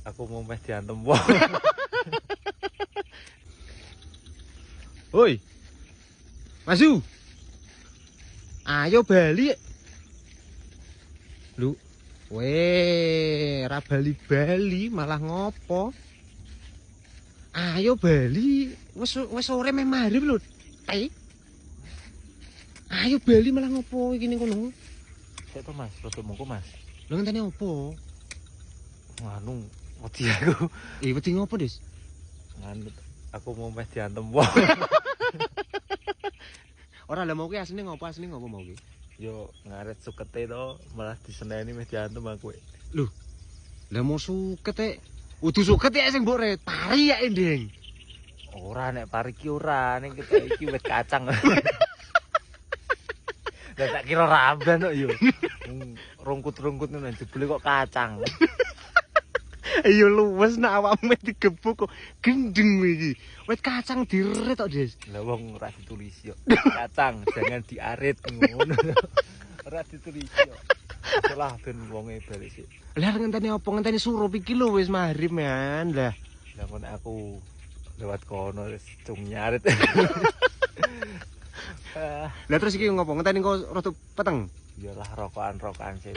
Aku mau meh diantem wong. Hoi. Masu. Ayo bali. Lu. Weh, ra bali-bali malah ngopo? Ayo bali. Wis sore meh maghrib lho. Ayo bali malah ngopo iki ning kono? Sik to Mas, rada mongko Mas. Lho ngenteni opo? Nganu, wedi aku. Wedi ngopo, Des? Nganu, aku mau meh diantem wong. Ora lah mau ki asline ngopo mau ki? Yo ngaret sukete to, malah diseneni meh diantem aku. Lho. Lah mau suket e. Udu suket ya sing mbok re, pari ya Ndeng. Ora nek pari ki ora, ning kita iki wit kacang. Lah tak kira ramban kok yo. Rungkut-rungkut nang jebule kok kacang. Iya luwes nek awakmu digebuk kok gendeng iki. Wit kacang diret kok, Des. Lah wong ora ditulis yo. Kacang jangan diarit ngono. Ora ditulis yo. Salah ben wonge balik sik. Lah ngenteni opo? Ngenteni surup iki lho wis maghrib man. Lah kon aku lewat kono wis cung nyarit. Lah terus iki ngopo? Ngenteni kok rada peteng. Iyalah rokokan sih.